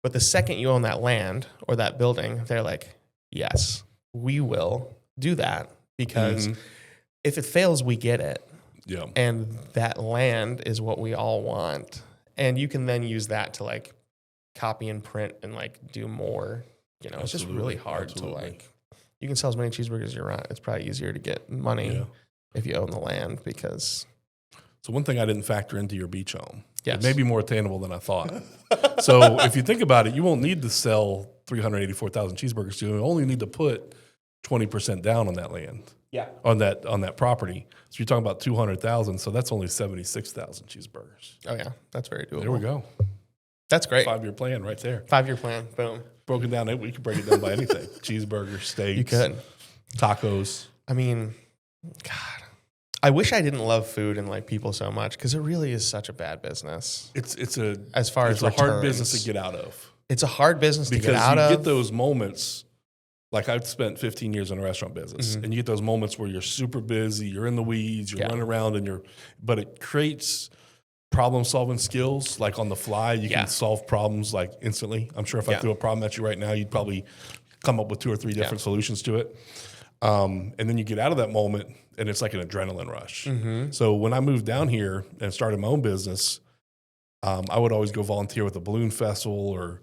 but the second you own that land or that building, they're like, yes, we will do that because if it fails, we get it. Yeah. And that land is what we all want. And you can then use that to like copy and print and like do more. It's just really hard to like, you can sell as many cheeseburgers as you want. It's probably easier to get money if you own the land because. So one thing I didn't factor into your beach home. Yes. It may be more attainable than I thought. So if you think about it, you won't need to sell 384,000 cheeseburgers. You only need to put 20% down on that land. Yeah. On that property. So you're talking about 200,000. So that's only 76,000 cheeseburgers. Oh yeah. That's very doable. There we go. That's great. 5-year plan right there. 5-year plan. Boom. Broken down. We could break it down by anything. Cheeseburgers, steaks. You could. Tacos. I mean, God. I wish I didn't love food and like people so much because it really is such a bad business. It's a hard business to get out of. It's a hard business to get out of. Because you get those moments. Like I've spent 15 years in a restaurant business, and you get those moments where you're super busy, you're in the weeds, you're running around, but it creates problem-solving skills. Like on the fly, you can solve problems like instantly. I'm sure if I threw a problem at you right now, you'd probably come up with 2 or 3 different solutions to it. And then you get out of that moment, and it's like an adrenaline rush. So when I moved down here and started my own business, I would always go volunteer with a balloon festival or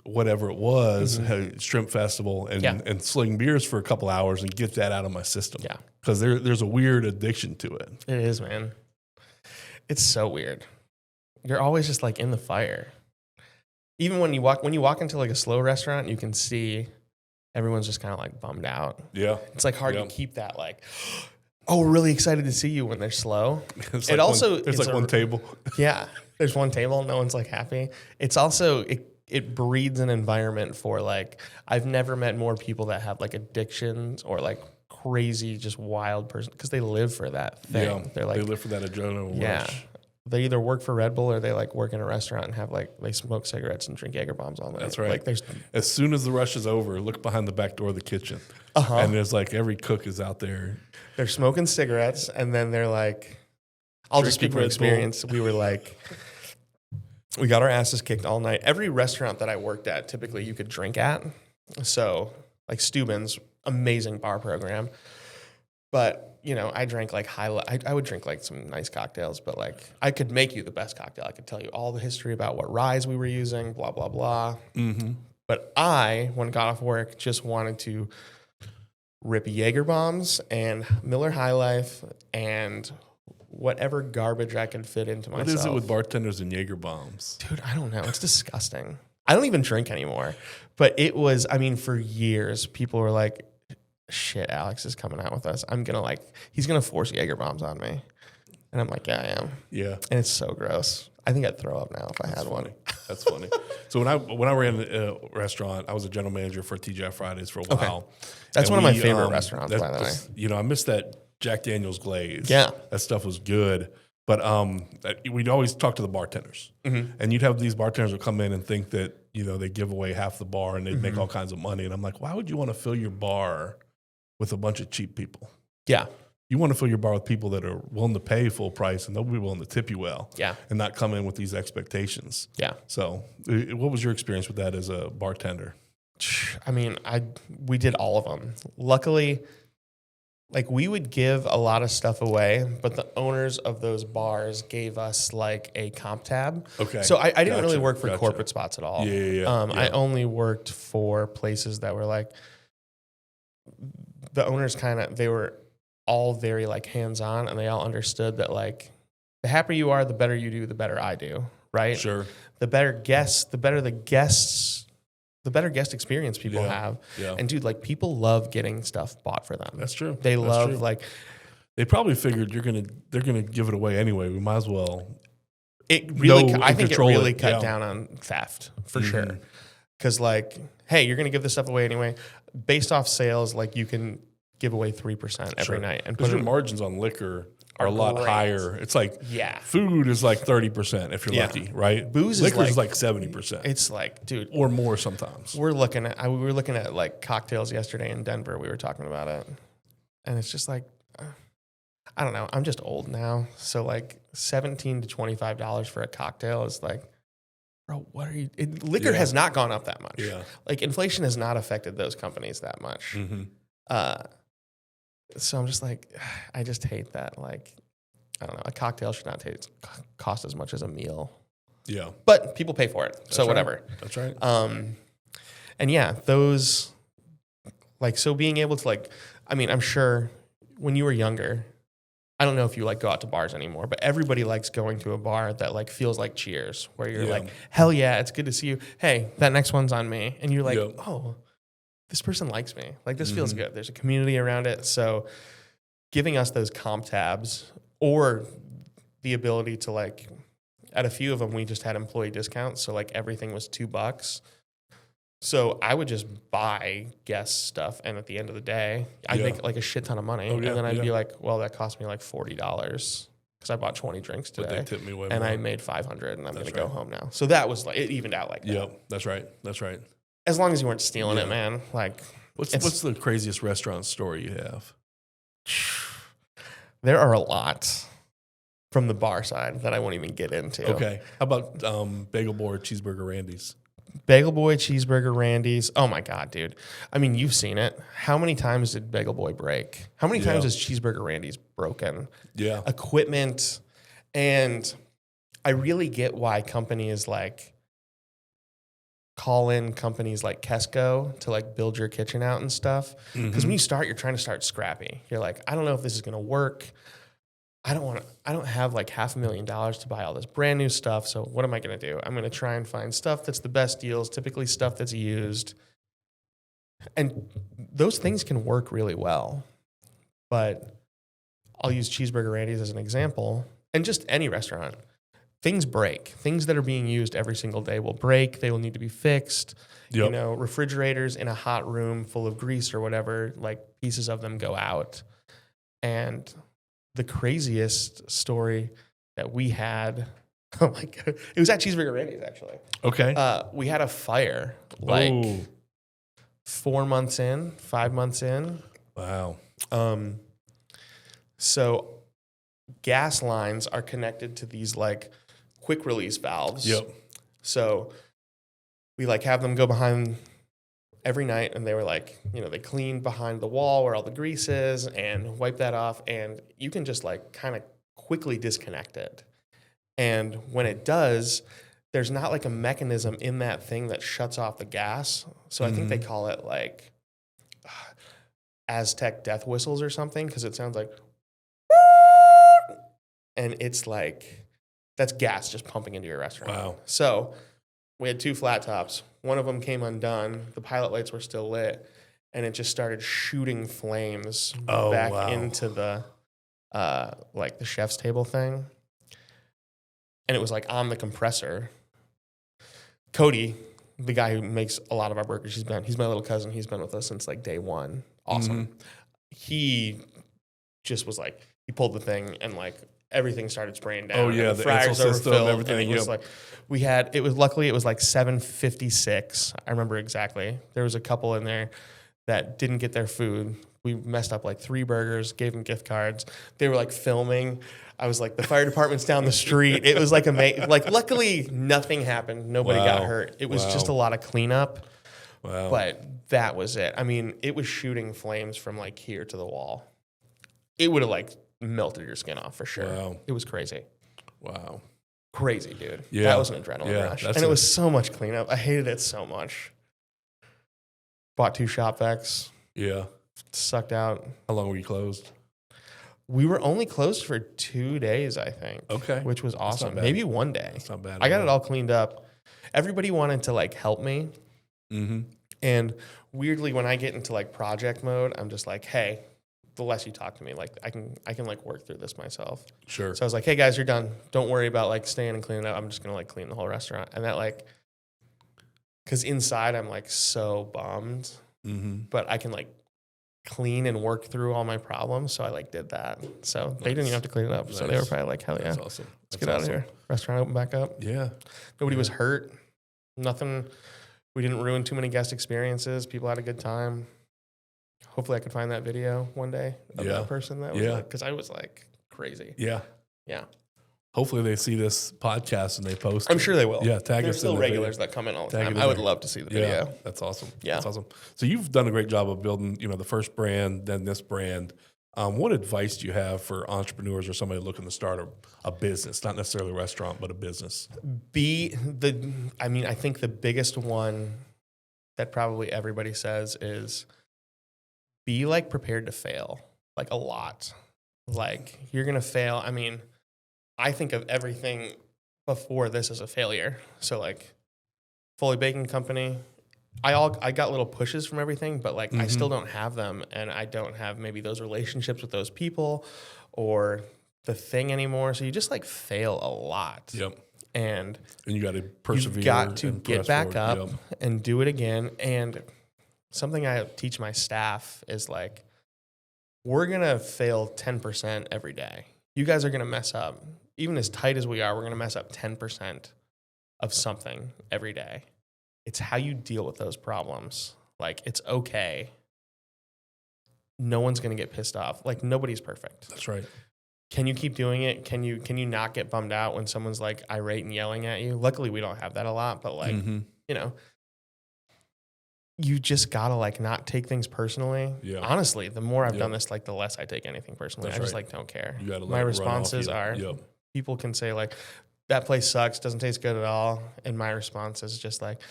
whatever it was, shrimp festival, and sling beers for a couple hours and get that out of my system. Yeah. Because there's a weird addiction to it. It is, man. It's so weird. You're always just like in the fire. Even when you walk into like a slow restaurant, you can see everyone's just kind of like bummed out. Yeah. It's like hard to keep that like, oh, we're really excited to see you when they're slow. There's like one table. Yeah. There's one table. No one's like happy. It's also, it breeds an environment for like, I've never met more people that have like addictions or like crazy, just wild person because they live for that thing. Yeah, They're like, they live for that adrenaline rush. They either work for Red Bull or they like work in a restaurant and have like they smoke cigarettes and drink Jaeger bombs all night. That's right. Like there's as soon as the rush is over, look behind the back door of the kitchen, and there's like every cook is out there. They're smoking cigarettes and then they're like, I'll just speak from experience. We were like, we got our asses kicked all night. Every restaurant that I worked at, typically you could drink at. So like Steuben's, amazing bar program. But, you know, I drank like I would drink like some nice cocktails, but like I could make you the best cocktail. I could tell you all the history about what rye we were using, blah, blah, blah. Mm-hmm. But I, when I got off work, just wanted to rip Jaeger bombs and Miller High Life and whatever garbage I can fit into myself. What is it with bartenders and Jaeger bombs? Dude, I don't know. It's disgusting. I don't even drink anymore. But it was, I mean, for years, people were like, shit, Alex is coming out with us. He's going to force Jaeger bombs on me. And I'm like, yeah, I am. Yeah. And it's so gross. I think I'd throw up now if I had one. That's funny. So when I ran a restaurant, I was a general manager for TGI Fridays for a while. Okay. That's one of my favorite restaurants, by the way. You know, I miss that Jack Daniel's glaze. Yeah. That stuff was good. But we'd always talk to the bartenders. Mm-hmm. And you'd have these bartenders would come in and think that, you know, they give away half the bar and they'd make all kinds of money. And I'm like, why would you want to fill your bar with a bunch of cheap people? Yeah. You want to fill your bar with people that are willing to pay full price and they'll be willing to tip you well. Yeah. And not come in with these expectations. Yeah. So what was your experience with that as a bartender? I mean, we did all of them. Luckily, like we would give a lot of stuff away, but the owners of those bars gave us like a comp tab. Okay. So I didn't really work for corporate spots at all. Yeah. I only worked for places that were like, the owners they were all very like hands-on and they all understood that like the happier you are, the better you do, the better I do. Right. Sure. The better the guest experience people have. Yeah. And dude, like people love getting stuff bought for them. That's true. They love like they probably figured they're gonna give it away anyway. We might as well. I think it really cut down on theft for sure. Because like, hey, you're gonna give this stuff away anyway. Based off sales, like you can give away 3% every night. And because your margins on liquor are a lot higher. It's like food is like 30% if you're lucky, right? Liquor is like 70%. It's like, dude, or more sometimes. We were looking at like cocktails yesterday in Denver. We were talking about it, and it's just like, I don't know. I'm just old now, so like $17 to $25 for a cocktail is like, bro, what are you? Liquor has not gone up that much. Yeah, like inflation has not affected those companies that much. Mm-hmm. So I'm just like, I just hate that. Like, I don't know. A cocktail should not cost as much as a meal. Yeah. But people pay for it. So whatever. That's right. And yeah, those, like, so being able to like, I mean, I'm sure when you were younger, I don't know if you like go out to bars anymore, but everybody likes going to a bar that like feels like Cheers, where you're like, hell yeah, it's good to see you. Hey, that next one's on me. And you're like, oh, this person likes me. Like, this feels good. There's a community around it. So giving us those comp tabs or the ability to, like, at a few of them, we just had employee discounts. So, like, everything was $2. So I would just buy guest stuff. And at the end of the day, I'd make, like, a shit ton of money. And then I'd be like, well, that cost me, like, $40 because I bought 20 drinks today. But they tipped me way more. And I made $500 and I'm going to go home now. So that was, like, it evened out like that. Yep, that's right. That's right. As long as you weren't stealing it, man. Like, what's the craziest restaurant story you have? There are a lot from the bar side that I won't even get into. Okay. How about Bagel Boy, Cheeseburger Randy's? Bagel Boy, Cheeseburger Randy's. Oh my God, dude. I mean, you've seen it. How many times did Bagel Boy break? How many times has Cheeseburger Randy's broken? Yeah. Equipment. And I really get why companies like call in companies like Kesco to like build your kitchen out and stuff. Because when you start, you're trying to start scrappy. You're like, I don't know if this is going to work. I don't have like $500,000 to buy all this brand new stuff. So what am I going to do? I'm going to try and find stuff that's the best deals, typically stuff that's used. And those things can work really well. But I'll use Cheeseburger Randy's as an example, and just any restaurant. Things break. Things that are being used every single day will break. They will need to be fixed. Yep. You know, refrigerators in a hot room full of grease or whatever, like pieces of them go out. And the craziest story that we had, oh my God, it was at Cheeseburger Randy's actually. Okay. We had a fire like 4 months in, 5 months in. Wow. So gas lines are connected to these like quick release valves. Yep. So we like have them go behind every night, and they were like, you know, they clean behind the wall where all the grease is and wipe that off, and you can just like kind of quickly disconnect it. And when it does, there's not like a mechanism in that thing that shuts off the gas. So I think they call it like Aztec death whistles or something, because it sounds like, and it's like, that's gas just pumping into your restaurant. Wow. So we had 2 flat tops. One of them came undone. The pilot lights were still lit, and it just started shooting flames back into the like the chef's table thing. And it was like on the compressor. Cody, the guy who makes a lot of our burgers, he's my little cousin. He's been with us since like day one. Awesome. He just was like, he pulled the thing and like everything started spraying down. Oh yeah, the fryers system, overfilled, everything. And it was like, luckily it was like 7:56. I remember exactly. There was a couple in there that didn't get their food. We messed up like 3 burgers, gave them gift cards. They were like filming. I was like, the fire department's down the street. It was like amazing. Like, luckily nothing happened. Nobody got hurt. It was just a lot of cleanup. Wow. But that was it. I mean, it was shooting flames from like here to the wall. It would have like melted your skin off for sure. Wow. It was crazy. Wow. Crazy, dude. Yeah. That was an adrenaline rush. And it was so much cleanup. I hated it so much. Bought 2 shop vacs. Yeah. Sucked out. How long were you closed? We were only closed for 2 days, I think. Okay. Which was not awesome. bad. Maybe 1 day. That's not bad. I got it all cleaned up. Everybody wanted to like help me. Mm-hmm. And weirdly, when I get into like project mode, I'm just like, hey, the less you talk to me, like I can like work through this myself. Sure. So I was like, hey guys, you're done. Don't worry about like staying and cleaning up. I'm just gonna like clean the whole restaurant. And that like, cause inside I'm like so bummed, but I can like clean and work through all my problems. So I like did that. So they didn't even have to clean it up. Nice. So they were probably like, hell yeah. That's awesome. Let's get out of here. Restaurant open back up. Yeah. Nobody was hurt. Nothing. We didn't ruin too many guest experiences. People had a good time. Hopefully I could find that video one day of that person that was like, because I was like crazy. Yeah. Yeah. Hopefully they see this podcast and they post I'm it. sure they will. Yeah, tag There's us still in the regulars video. that come in all the Tag time. it I would in. love to see the video. Yeah, that's awesome. Yeah. That's awesome. So you've done a great job of building, you know, the first brand, then this brand. What advice do you have for entrepreneurs or somebody looking to start a business, not necessarily a restaurant, but a business? I think the biggest one that probably everybody says is be like prepared to fail, like a lot. Like you're going to fail. I mean, I think of everything before this as a failure. So like Foley Baking Company, I got little pushes from everything, but like I still don't have them, and I don't have maybe those relationships with those people or the thing anymore. So you just like fail a lot. Yep. And you got to persevere. You've got to and get press back forward. up and do it again. And something I teach my staff is like, we're going to fail 10% every day. You guys are going to mess up. Even as tight as we are, we're going to mess up 10% of something every day. It's how you deal with those problems. Like, it's okay. No one's going to get pissed off. Like, nobody's perfect. That's right. Can you keep doing it? Can you not get bummed out when someone's like irate and yelling at you? Luckily, we don't have that a lot, but like, you know, you just gotta like not take things personally. Yeah. Honestly, the more I've done this, like the less I take anything personally. That's I just like don't care. You gotta My responses are people can say like, that place sucks, doesn't taste good at all. And my response is just like,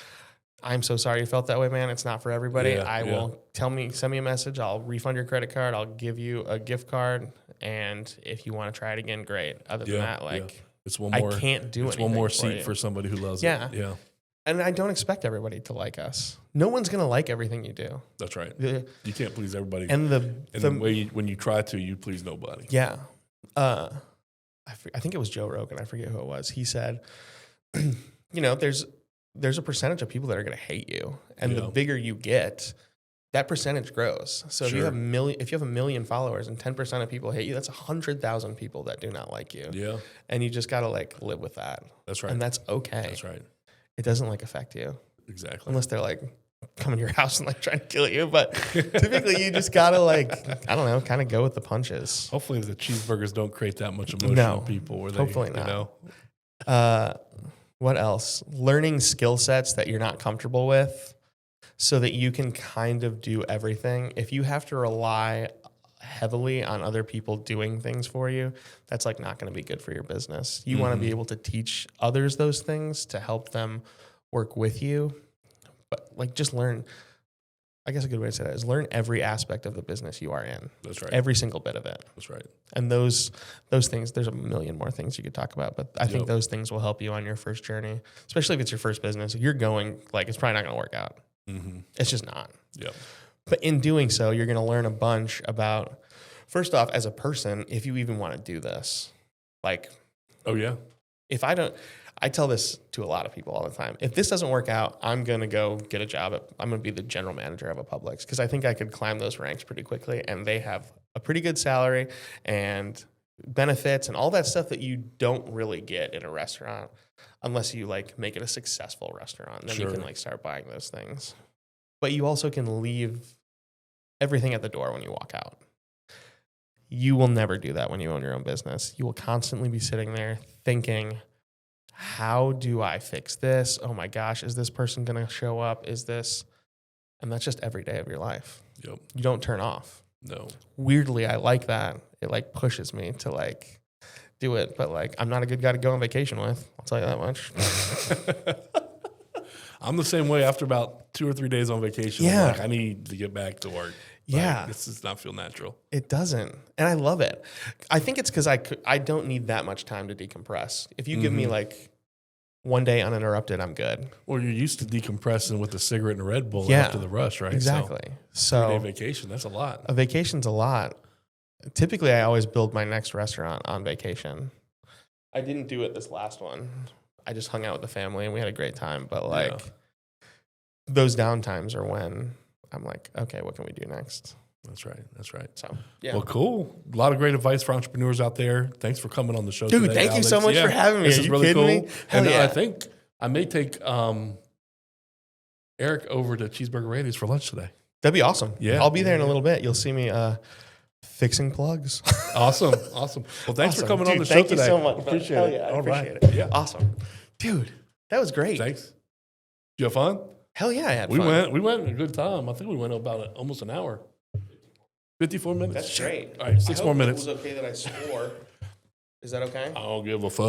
I'm so sorry you felt that way, man. It's not for everybody. I will send me a message. I'll refund your credit card. I'll give you a gift card. And if you want to try it again, great. Other than that, like, it's one more, I can't do anything. One more for seat you. for somebody who loves Yeah. it. Yeah. And I don't expect everybody to like us. No one's going to like everything you do. That's right. You can't please everybody. And the way when you try to, you please nobody. Yeah. I think it was Joe Rogan. I forget who it was. He said, there's a percentage of people that are going to hate you. And the bigger you get, that percentage grows. So if you have a million followers and 10% of people hate you, that's 100,000 people that do not like you. Yeah. And you just got to like live with that. That's right. And that's okay. That's right. It doesn't like affect you. Exactly. Unless they're like come in your house and like trying to kill you. But typically you just got to like, I don't know, kind of go with the punches. Hopefully the cheeseburgers don't create that much emotion on people. Where hopefully not. What else? Learning skill sets that you're not comfortable with so that you can kind of do everything. If you have to rely heavily on other people doing things for you, that's like not going to be good for your business. You want to be able to teach others those things to help them work with you. But like just learn, I guess a good way to say that is learn every aspect of the business you are in. That's right. Every single bit of it. That's right. And those things, there's a million more things you could talk about, but I think those things will help you on your first journey, especially if it's your first business. You're going, like, it's probably not going to work out. It's just not. Yeah. But in doing so, you're going to learn a bunch about, first off, as a person, if you even want to do this. Like, if I tell this to a lot of people all the time. If this doesn't work out, I'm going to go get a job. I'm going to be the general manager of a Publix because I think I could climb those ranks pretty quickly. And they have a pretty good salary and benefits and all that stuff that you don't really get in a restaurant unless you like make it a successful restaurant. Then you can like start buying those things. But you also can leave everything at the door when you walk out. You will never do that when you own your own business. You will constantly be sitting there thinking, how do I fix this? Oh my gosh, is this person going to show up? Is this? And that's just every day of your life. Yep. You don't turn off. No. Weirdly, I like that. It like pushes me to like do it. But like, I'm not a good guy to go on vacation with. I'll tell you that much. I'm the same way after about 2 or 3 days on vacation. Yeah. I'm like, I need to get back to work. Yeah. This does not feel natural. It doesn't. And I love it. I think it's because I don't need that much time to decompress. If you give me like one day uninterrupted, I'm good. Well, you're used to decompressing with a cigarette and a Red Bull after the rush, right? Exactly. So 3-day vacation, that's a lot. A vacation's a lot. Typically, I always build my next restaurant on vacation. I didn't do it this last one. I just hung out with the family and we had a great time. But like those downtimes are when I'm like, okay, what can we do next? That's right. That's right. So, yeah. Well, cool. A lot of great advice for entrepreneurs out there. Thanks for coming on the show today, thank Alex. You so much for having me. This is really cool. Me? And I think I may take Eric over to Cheeseburger Randy's for lunch today. That'd be awesome. Yeah. I'll be there in a little bit. You'll see me fixing plugs. Awesome. Awesome. Well, thanks for coming on the show today. Thank you so much. Appreciate it. I appreciate it. Yeah. Awesome. Dude, that was great. Thanks. Did you have fun? Hell yeah, I had fun. We went a good time. I think we went about almost an hour. 54 minutes. That's great. All right, 6 more minutes. It was okay that I swore. Is that okay? I don't give a fuck.